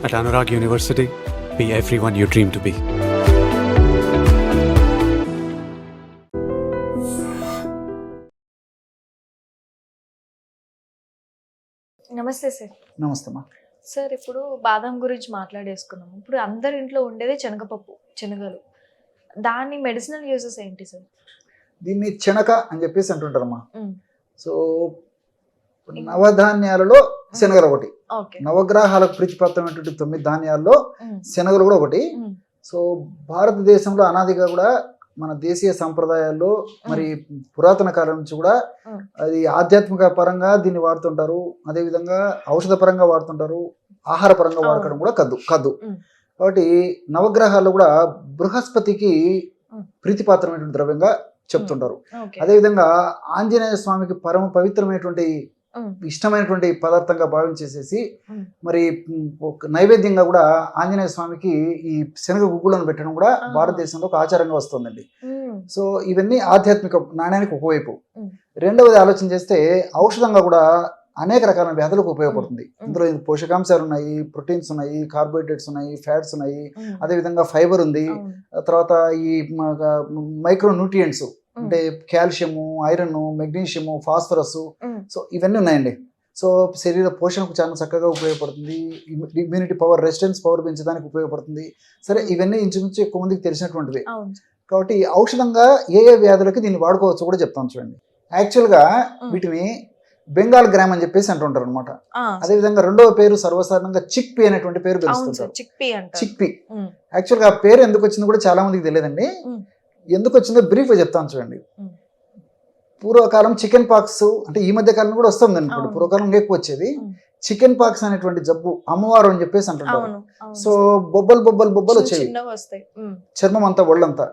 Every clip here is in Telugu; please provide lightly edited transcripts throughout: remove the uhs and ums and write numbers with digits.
At Anurag University, be everyone you dream to be. నమస్తే సార్. నమస్తే అమ్మా. సార్ ఇప్పుడు బాదం గురించి మాట్లాడేసుకున్నాము. ఇప్పుడు అందరి ఇంట్లో ఉండేదే శనగపప్పు, శనగలు. దాని మెడిసినల్ యూజెస్ ఏంటి సార్? దీన్ని చెనక అని చెప్పేసి అంటుంటారమ్మా. మ్మ్. సో నవధాన్యాలలో శనగలు ఒకటి, ఓకే. నవగ్రహాలకు ప్రీతిపాత్రమైనటువంటి 9 ధాన్యాల్లో మ్మ్. శనగలు కూడా ఒకటి. మ్మ్. సో భారతదేశంలో అనాదిగా కూడా మన దేశీయ సంప్రదాయాల్లో మరి పురాతన కాలం నుంచి కూడా అది ఆధ్యాత్మిక పరంగా దీన్ని వాడుతుంటారు, అదేవిధంగా ఔషధ పరంగా వాడుతుంటారు, ఆహార పరంగా వాడకడం కూడా కద్దు. కాబట్టి నవగ్రహాల్లో కూడా బృహస్పతికి ప్రీతిపాత్రమైనటువంటి ద్రవ్యంగా చెప్తుంటారు. ఓకే. అదేవిధంగా ఆంజనేయ స్వామికి పరమ పవిత్రమైనటువంటి ఇష్టమైనటువంటి పదార్థంగా భావించేసేసి మరి ఒక నైవేద్యంగా కూడా ఆంజనేయ స్వామికి ఈ శనగ గుగ్గులను పెట్టడం కూడా భారతదేశంలో ఒక ఆచారంగా వస్తుందండి. సో ఇవన్నీ ఆధ్యాత్మిక నాణ్యానికి ఒకవైపు. రెండవది ఆలోచన చేస్తే ఔషధంగా కూడా అనేక రకాల వ్యాధులకు ఉపయోగపడుతుంది. ఇందులో పోషకాంశాలు ఉన్నాయి, ప్రోటీన్స్ ఉన్నాయి, కార్బోహైడ్రేట్స్ ఉన్నాయి, ఫ్యాట్స్ ఉన్నాయి, అదేవిధంగా ఫైబర్ ఉంది, తర్వాత ఈ మైక్రో న్యూట్రియంట్స్ అంటే calcium, iron, magnesium, phosphorus, so ఇవన్నీ ఉన్నాయండి. సో శరీర పోషణకు చాలా చక్కగా ఉపయోగపడుతుంది, ఇమ్యూనిటీ పవర్, రెసిస్టెన్స్ పవర్ పెంచడానికి ఉపయోగపడుతుంది. సరే, ఇవన్నీ ఇంచుమించు ఎక్కువ మందికి తెలిసినటువంటివి. కాబట్టి ఔషధంగా ఏ వ్యాధులకి దీన్ని వాడుకోవచ్చు కూడా చెప్తాను చూడండి. యాక్చువల్గా వీటిని బెంగాల్ గ్రామ్ అని చెప్పేసి అంటుంటారు అనమాట. అదేవిధంగా రెండవ పేరు సర్వసాధారణంగా చిక్పీ అనేటువంటి పేరు పిలుస్తుంటారు. చిక్పీ యాక్చువల్గా ఆ పేరు ఎందుకు వచ్చింది కూడా చాలా మందికి తెలియదండి. ఎందుకు వచ్చిందో బ్రీఫ్గా చెప్తాను చూడండి. పూర్వకాలం చికెన్ పాక్స్, అంటే ఈ మధ్య కాలం కూడా వస్తుంది అనుకోండి, పూర్వకాలం ఎక్కువ వచ్చేది చికెన్ పాక్స్ అనేటువంటి జబ్బు, అమ్మవారు అని చెప్పేసి అంటుంటారు. సో బొబ్బలు వచ్చేవి, చర్మం అంతా, ఒళ్ళంతా.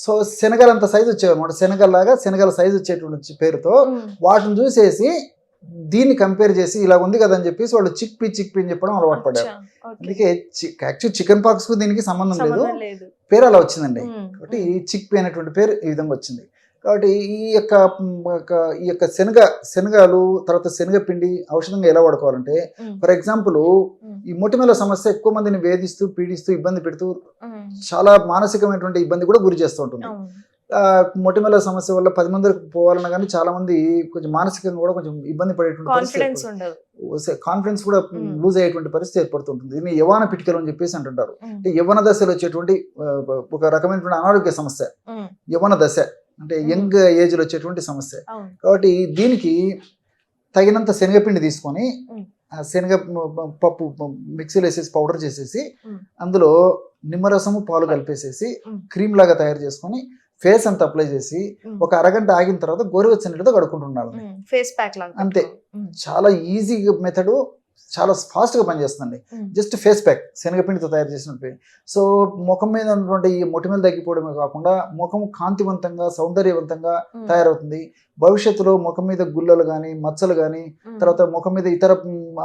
సో శనగలంత సైజు వచ్చేవి అనమాట. శనగల సైజు వచ్చేటువంటి పేరుతో వాటిని చూసేసి దీన్ని కంపేర్ చేసి ఇలా ఉంది కదా అని చెప్పేసి వాళ్ళు చిక్పీ అని చెప్పడం అలవాటు పడ్డారు. అందుకే యాక్చువల్ చికెన్ పాక్స్ కు దీనికి సంబంధం లేదు, పేరు అలా వచ్చిందండి. కాబట్టి చిక్పీ అనేటువంటి పేరు ఈ విధంగా వచ్చింది. కాబట్టి ఈ యొక్క శనగలు తర్వాత శనగపిండి ఔషధంగా ఎలా వాడుకోవాలంటే, ఫర్ ఎగ్జాంపుల్ ఈ మొటిమల సమస్య ఎక్కువ మందిని వేధిస్తూ, పీడిస్తూ, ఇబ్బంది పెడుతూ చాలా మానసికమైనటువంటి ఇబ్బంది కూడా గురి చేస్తూ ఉంటుంది. మొటిమల సమస్య వల్ల 10 మందికి పోవాలన్నా కానీ చాలా మంది కొంచెం మానసికంగా కూడా కొంచెం ఇబ్బంది పడేటువంటి కాన్ఫిడెన్స్ కూడా లూజ్ అయ్యేటువంటి పరిస్థితి ఏర్పడుతుంటుంది. దీన్ని యవ్వన పిటికలు అని చెప్పేసి అంటుంటారు. అంటే యవ్వన దశలో వచ్చేటువంటి ఒక రకమైనటువంటి అనారోగ్య సమస్య, యవ్వన దశ అంటే యంగ్ ఏజ్ లో వచ్చేటువంటి సమస్య. కాబట్టి దీనికి తగినంత శనగపిండి తీసుకొని శనగ పప్పు మిక్సీలో వేసేసి పౌడర్ చేసేసి అందులో నిమ్మరసము, పాలు కలిపేసేసి క్రీమ్ లాగా తయారు చేసుకొని ఫేస్ అంతా అప్లై చేసి ఒక అరగంట ఆగిన తర్వాత గోరువెచ్చని నీళ్ళతో కడుక్కుంటున్నారు. అంతే, చాలా ఈజీ మెథడ్, చాలా ఫాస్ట్ గా పనిచేస్తుంది. జస్ట్ ఫేస్ ప్యాక్ శనగపిండితో తయారు చేసినట్టు. సో ముఖం మీద ఉన్నటువంటి ఈ మొటిమలు తగ్గిపోవడమే కాకుండా ముఖం కాంతివంతంగా, సౌందర్యవంతంగా తయారవుతుంది. భవిష్యత్తులో ముఖం మీద గుల్లలు కానీ, మచ్చలు కానీ, తర్వాత ముఖం మీద ఇతర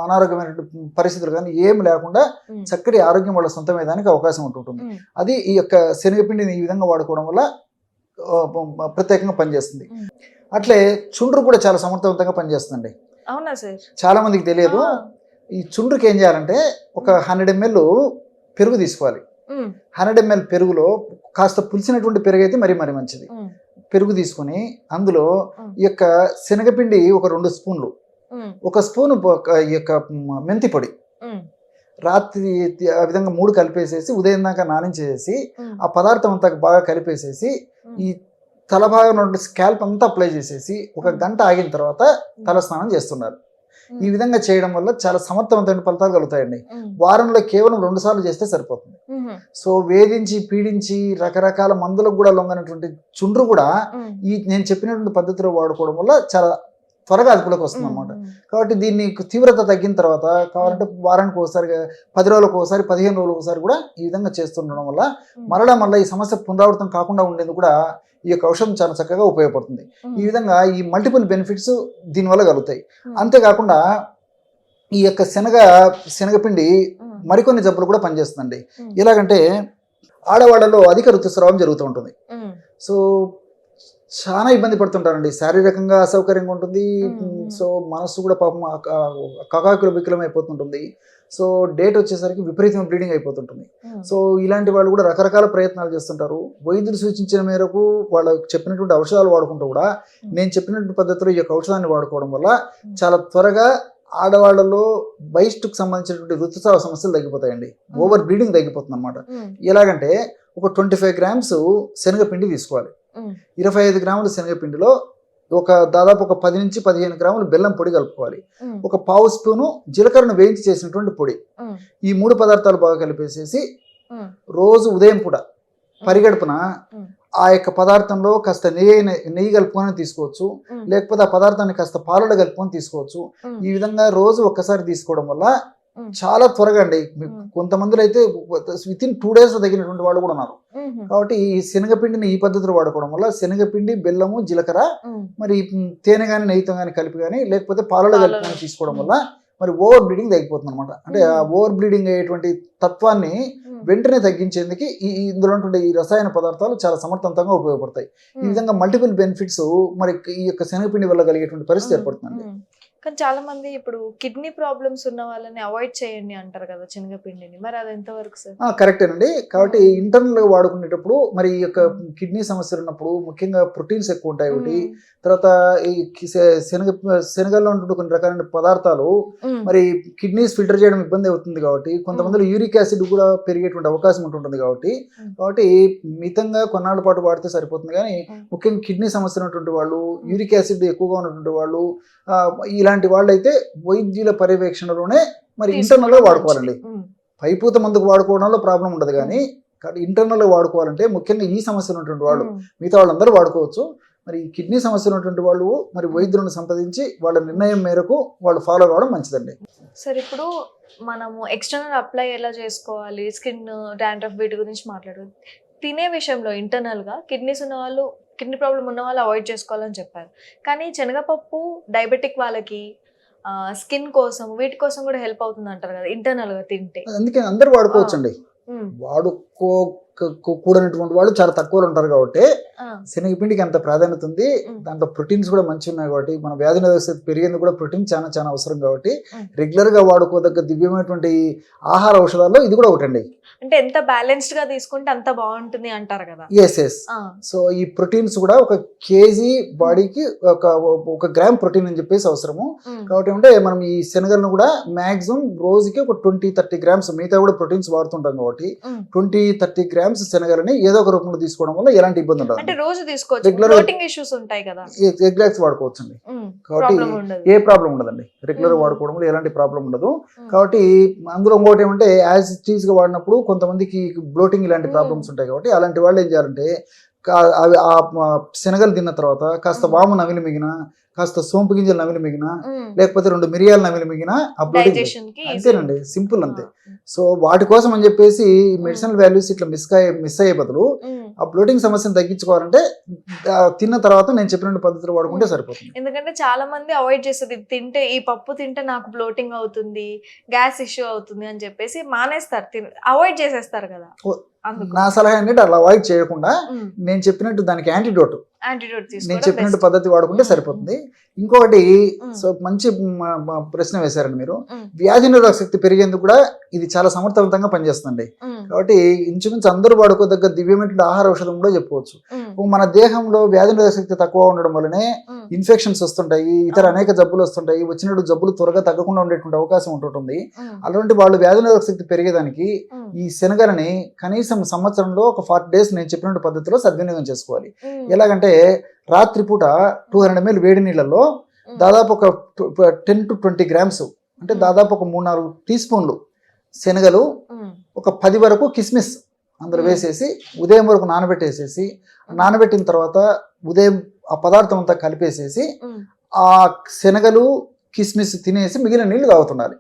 అనారోగ్యమైన పరిస్థితులు కానీ ఏమి లేకుండా చక్కటి ఆరోగ్యం వాళ్ళ సొంతమయ్యేదానికి అవకాశం ఉంటుంటుంది. అది ఈ యొక్క శనగపిండిని ఈ విధంగా వాడుకోవడం వల్ల ప్రత్యేకంగా పనిచేస్తుంది. అట్లే చుండ్రు కూడా చాలా సమర్థవంతంగా పనిచేస్తుందండి. అవునా సార్? చాలా మందికి తెలియదు. ఈ చుండ్రుకి ఏం చేయాలంటే ఒక 100 ml పెరుగు తీసుకోవాలి. 100 ml పెరుగులో కాస్త పులిసినటువంటి పెరుగు అయితే మరీ మంచిది. పెరుగు తీసుకొని అందులో ఈ యొక్క శనగపిండి ఒక 2 స్పూన్లు, 1 స్పూన్ ఈ యొక్క మెంతి పొడి, రాత్రి ఆ విధంగా 3 కలిపేసేసి ఉదయం దాకా నానించేసి ఆ పదార్థం అంతా బాగా కలిపేసేసి ఈ తల భాగంలో స్కాల్ప్ అంతా అప్లై చేసేసి 1 గంట ఆగిన తర్వాత తల స్నానం చేస్తున్నారు. ఈ విధంగా చేయడం వల్ల చాలా సమర్థవంతమైన ఫలితాలు కలుగుతాయండి. వారంలో కేవలం 2 సార్లు చేస్తే సరిపోతుంది. సో వేధించి, పీడించి, రకరకాల మందులకు కూడా లొంగనటువంటి చుండ్రు కూడా ఈ నేను చెప్పినటువంటి పద్ధతిలో వాడుకోవడం వల్ల చాలా త్వరగా అదుపులోకి వస్తుంది అనమాట. కాబట్టి దీన్ని తీవ్రత తగ్గిన తర్వాత కావాలంటే వారానికి ఒకసారి, 10 రోజులకు ఒకసారి, 15 రోజులకు ఒకసారి కూడా ఈ విధంగా చేస్తుండడం వల్ల మళ్ళీ ఈ సమస్య పునరావృతం కాకుండా ఉండేందుకు కూడా ఈ యొక్క ఔషధం చాలా చక్కగా ఉపయోగపడుతుంది. ఈ విధంగా ఈ మల్టిపుల్ బెనిఫిట్స్ దీనివల్ల కలుగుతాయి. అంతేకాకుండా ఈ యొక్క శనగపిండి మరికొన్ని జబ్బులు కూడా పనిచేస్తుందండి. ఎలాగంటే ఆడవాళ్ళలో అధిక ఋతుస్రావం జరుగుతూ ఉంటుంది. సో చాలా ఇబ్బంది పడుతుంటారండి, శారీరకంగా అసౌకర్యంగా ఉంటుంది. సో మనసు కూడా పాపం కకాకుల వికలం అయిపోతుంటుంది. సో డేట్ వచ్చేసరికి విపరీతమైన బ్లీడింగ్ అయిపోతుంటుంది. ఉమ్, సో ఇలాంటి వాళ్ళు కూడా రకరకాల ప్రయత్నాలు చేస్తుంటారు. వైద్యులు సూచించిన మేరకు వాళ్ళకి చెప్పినటువంటి ఔషధాలు వాడుకుంటూ కూడా నేను చెప్పినటువంటి పద్ధతిలో ఈ యొక్క ఔషధాన్ని వాడుకోవడం వల్ల చాలా త్వరగా ఆడవాళ్ళలో బైస్ట్కి సంబంధించినటువంటి ఋతుస్రావ సమస్యలు తగ్గిపోతాయండి. ఓవర్ బ్లీడింగ్ తగ్గిపోతుంది అనమాట. ఉమ్, ఎలాగంటే ఒక 25 గ్రామ్స్ శనగపిండి తీసుకోవాలి. ఉమ్, 25 గ్రాముల శనగపిండిలో దాదాపు ఒక 10 నుంచి 15 గ్రాములు బెల్లం పొడి కలుపుకోవాలి. ఉమ్, ఒక పావు స్పూను జీలకర్రను వేయించి చేసినటువంటి పొడి. ఉమ్, ఈ 3 పదార్థాలు బాగా కలిపేసేసి ఉమ్, రోజు ఉదయం పూట పరిగడుపున ఉమ్, ఆ యొక్క పదార్థంలో కాస్త నెయ్యి కలుపుకొని తీసుకోవచ్చు. ఉమ్, లేకపోతే ఆ పదార్థాన్ని కాస్త పాలలో కలుపుకొని తీసుకోవచ్చు. ఉమ్, ఈ విధంగా రోజు ఒక్కసారి తీసుకోవడం వల్ల ఉమ్, చాలా త్వరగా అండి. ఉమ్. కొంతమందిలో అయితే వితిన్ 2 days తగినటువంటి వాళ్ళు కూడా ఉన్నారు. ఉమ్, కాబట్టి ఈ శనగపిండిని ఈ పద్ధతిలో వాడుకోవడం వల్ల శనగపిండి, బెల్లము, జీలకర్ర ఉమ్, మరి తేనె కానీ నెయ్యితో కానీ కలిపి కానీ లేకపోతే పాలలో పాలలో. కలుపుకొని తీసుకోవడం వల్ల మరి ఓవర్ బ్లీడింగ్ తగ్గిపోతుంది అనమాట. అంటే ఆ ఓవర్ బ్లీడింగ్ అయ్యేటువంటి తత్వాన్ని ఉమ్, వెంటనే తగ్గించేందుకు ఇందులో ఉన్నటువంటి ఈ రసాయన పదార్థాలు చాలా సమర్థవంతంగా ఉపయోగపడతాయి. ఈ ఉమ్, విధంగా మల్టిపుల్ బెనిఫిట్స్ మరి ఈ యొక్క శనగపిండి వల్ల కలిగేటువంటి పరిస్థితి ఉమ్, ఏర్పడుతుంది. ఉమ్. కానీ చాలా మంది ఇప్పుడు కిడ్నీ ప్రాబ్లమ్స్ ఉన్న వాళ్ళని అవాయిడ్ చేయండి అంటారు కదా శనగపిండిని, మరి అది ఎంతవరకు సార్? కరెక్టేనండి. కాబట్టి ఇంటర్నల్ గా వాడుకునేటప్పుడు మరి ఈ యొక్క కిడ్నీ సమస్యలు ఉన్నప్పుడు ముఖ్యంగా ప్రోటీన్స్ ఎక్కువ ఉంటాయి ఒకటి. తర్వాత ఈ శనగల్లో ఉన్నటువంటి కొన్ని రకాలైన పదార్థాలు మరి కిడ్నీస్ ఫిల్టర్ చేయడం ఇబ్బంది అవుతుంది. కాబట్టి కొంతమందిలో యూరిక్ యాసిడ్ కూడా పెరిగేటువంటి అవకాశం ఉంటుంది. కాబట్టి మితంగా కొన్నాళ్ళ పాటు వాడితే సరిపోతుంది. కానీ ముఖ్యంగా కిడ్నీ సమస్య ఉన్నటువంటి వాళ్ళు, యూరిక్ యాసిడ్ ఎక్కువగా ఉన్నటువంటి వాళ్ళు, ఇలాంటి వాళ్ళు అయితే వైద్యుల పర్యవేక్షణలోనే మరి ఇంటర్నల్ గా వాడుకోవాలండి. పైపూత మందుకు వాడుకోవడంలో ప్రాబ్లం ఉండదు. కానీ ఇంటర్నల్ గా వాడుకోవాలంటే ముఖ్యంగా ఈ సమస్య ఉన్నటువంటి వాళ్ళు, మిగతా వాళ్ళందరూ వాడుకోవచ్చు. మరి కిడ్నీ సమస్య ఉన్నటువంటి వాళ్ళు మరి వైద్యులను సంప్రదించి వాళ్ళ నిర్ణయం మేరకు వాళ్ళు ఫాలో కావడం మంచిదండి. సార్ ఇప్పుడు మనము ఎక్స్టర్నల్ అప్లై ఎలా చేసుకోవాలి, స్కిన్ డాండ్రఫ్ వీటి గురించి మాట్లాడుతుంది. తినే విషయంలో ఇంటర్నల్ గా కిడ్నీస్ ఉన్న వాళ్ళు, కిడ్నీ ప్రాబ్లం ఉన్న వాళ్ళు అవాయిడ్ చేసుకోవాలని చెప్పారు. కానీ శనగపప్పు డయాబెటిక్ వాళ్ళకి స్కిన్ కోసం వీటి కోసం కూడా హెల్ప్ అవుతుంది అంటారు కదా ఇంటర్నల్ గా తింటే. అందుకే అందరూ వాడుకోవచ్చండి. కూడనటువంటి వాళ్ళు చాలా తక్కువలో ఉంటారు. కాబట్టి శనగపిండికి అంత ప్రాధాన్యత ఉంది. దాంట్లో ప్రోటీన్స్ కూడా మంచి ఉన్నాయి. కాబట్టి మన వ్యాధి నిరోధక శక్తి పెరిగేందుకు కూడా ప్రోటీన్ చాలా చాలా అవసరం. కాబట్టి రెగ్యులర్ గా వాడుకోదగ్గ దివ్యమైనటువంటి ఆహార ఔషధాల్లో ఇది కూడా ఒకటండి. అంటే ఎంత బ్యాలెన్స్డ్ గా తీసుకుంటే అంత బాగుంటుంది అంటారు కదా. ఎస్. సో ఈ ప్రోటీన్స్ కూడా 1 kg బాడీకి 1 గ్రామ్ ప్రోటీన్ అని చెప్పేసి అవసరము. కాబట్టి అంటే మనం ఈ శనగలను కూడా మాక్సిమం రోజుకి 20-30 గ్రామ్స్, మిగతా కూడా ప్రోటీన్స్ వాడుతుంటాం. కాబట్టి 20-30 గ్రామ్స్ శనగలని ఏదో ఒక రూపంలో తీసుకోవడం వల్ల ఎలాంటి ఇబ్బంది ఉండదు. అంటే రోజు తీసుకోవచ్చు. ఫ్లోటింగ్ ఇష్యూస్ ఉంటాయి కదా, రెగ్యులర్ వాడుకోవచ్చు అండి. కాబట్టి ఏ ప్రాబ్లం ఉండదండి. రెగ్యులర్ వాడుకోవడం వల్ల ఎలాంటి ప్రాబ్లం ఉండదు. కాబట్టి అందులో ఇంకోటి ఏమంటే యాజ్ ఇట్ ఈస్ గా వాడినప్పుడు కొంతమందికి బ్లోటింగ్ ఇలాంటి ప్రాబ్లమ్స్ ఉంటాయి. కాబట్టి అలాంటి వాళ్ళు ఏం చేయాలంటే ఆ శనగలు తిన్న తర్వాత కాస్త వాము నమిలి మిగిన, కాస్త సోంపు గింజలు నమిలి మిగిన, లేకపోతే 2 మిరియాలు నమిలి మిగిన ఆ బ్లోటింగ్ అంతేనండి. సింపుల్ అంతే. సో వాటి కోసం అని చెప్పేసి మెడిసినల్ వాల్యూస్ ఇట్లా మిస్ అయ్యే బదులు ఆ బ్లోటింగ్ సమస్యను తగ్గించుకోవాలంటే తిన్న తర్వాత నేను చెప్పిన పద్ధతులు వాడుకుంటే సరిపోతుంది. ఎందుకంటే చాలా మంది అవాయిడ్ చేస్తారు. తింటే ఈ పప్పు తింటే నాకు బ్లోటింగ్ అవుతుంది, గ్యాస్ ఇష్యూ అవుతుంది అని చెప్పేసి మానేస్తారు, అవాయిడ్ చేసేస్తారు కదా. నా సలహా ఏంటంటే అలా అవాయిడ్ చేయకుండా నేను చెప్పినట్టు దానికి యాంటీడోట్ నేను చెప్పినట్టు పద్ధతి వాడుకుంటే సరిపోతుంది. ఇంకొకటి సో మంచి ప్రశ్న వేశారండి మీరు. వ్యాధి నిరోధక శక్తి పెరిగేందుకు కూడా ఇది చాలా సమర్థవంతంగా పనిచేస్తుంది. కాబట్టి ఇంచుమించు అందరూ వాడుకోదగ్గ దివ్యమైన ఆహార ఔషధం కూడా చెప్పుకోవచ్చు. మన దేహంలో వ్యాధి నిరోధక శక్తి తక్కువ ఉండడం వల్లనే ఇన్ఫెక్షన్స్ వస్తుంటాయి, ఇతర అనేక జబ్బులు వస్తుంటాయి. వచ్చినట్టు జబ్బులు త్వరగా తగ్గకుండా ఉండేటువంటి అవకాశం ఉంటుంటుంది. అలాంటి వాళ్ళు వ్యాధి నిరోధక శక్తి పెరిగేదానికి ఈ శనగలని కనీసం సంవత్సరంలో ఒక 40 days నేను చెప్పినట్టు పద్ధతిలో సద్వినియోగం చేసుకోవాలి. ఎలాగంటే రాత్రిపూట 200 ml వేడి నీళ్ళల్లో దాదాపు ఒక 10 to 20 గ్రామ్స్ అంటే దాదాపు ఒక 3-4 టీ స్పూన్లు శనగలు, ఒక 10 వరకు కిస్మిస్ అందులో వేసేసి ఉదయం వరకు నానబెట్టేసేసి, నానబెట్టిన తర్వాత ఉదయం ఆ పదార్థం అంతా కలిపేసేసి ఆ శనగలు కిస్మిస్ తినేసి మిగిలిన నీళ్లు తాగుతుండాలి.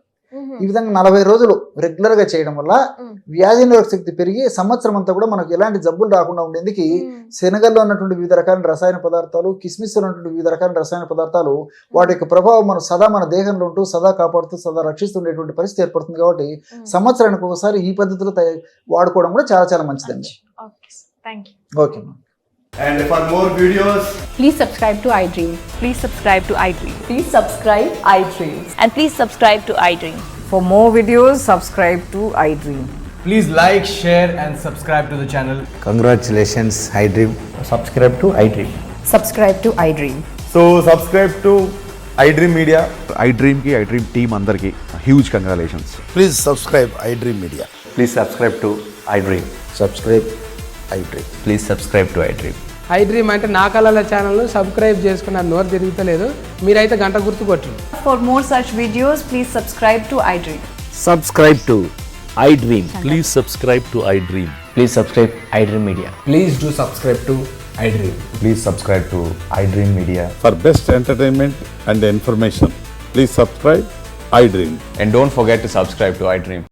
ఈ విధంగా 40 రోజులు రెగ్యులర్ గా చేయడం వల్ల వ్యాధి నిరోధక శక్తి పెరిగి సంవత్సరం అంతా కూడా మనకు ఎలాంటి జబ్బులు రాకుండా ఉండేందుకు శనగల్లో ఉన్నటువంటి వివిధ రకాల రసాయన పదార్థాలు, కిస్మిస్ ఉన్నటువంటి వివిధ రకాల రసాయన పదార్థాలు వాటి యొక్క ప్రభావం మనం సదా మన దేహంలో ఉంటూ సదా కాపాడుతూ సదా రక్షిస్తుండేటువంటి పరిస్థితి ఏర్పడుతుంది. కాబట్టి సంవత్సరానికి ఒకసారి ఈ పద్ధతిలో వాడుకోవడం కూడా చాలా చాలా మంచిదండి. Okay. And for more videos, please subscribe to iDream. Please subscribe to iDream. Please subscribe iDream. And please subscribe to iDream. For more videos, subscribe to iDream. Please like, share, and subscribe to the channel. Congratulations, iDream. Subscribe to iDream. Subscribe to iDream. So subscribe to iDream Media. iDream ki iDream team అందరికి huge congratulations. Please subscribe iDream Media. Please subscribe to iDream. Subscribe iDream. Please subscribe to iDream. iDream అంటే నా కళల ఛానల్ను సబ్స్క్రైబ్ చేసుకున్న నోరు తిరుగుతలేదు, మీరైతే గంట గుర్తు కొట్టండి. For more such videos, please subscribe to iDream. Subscribe to iDream. Please subscribe to iDream. Please subscribe iDream Media. Please do subscribe to iDream. Please subscribe to iDream Media. For best entertainment and information, please subscribe iDream. And don't forget to subscribe to iDream.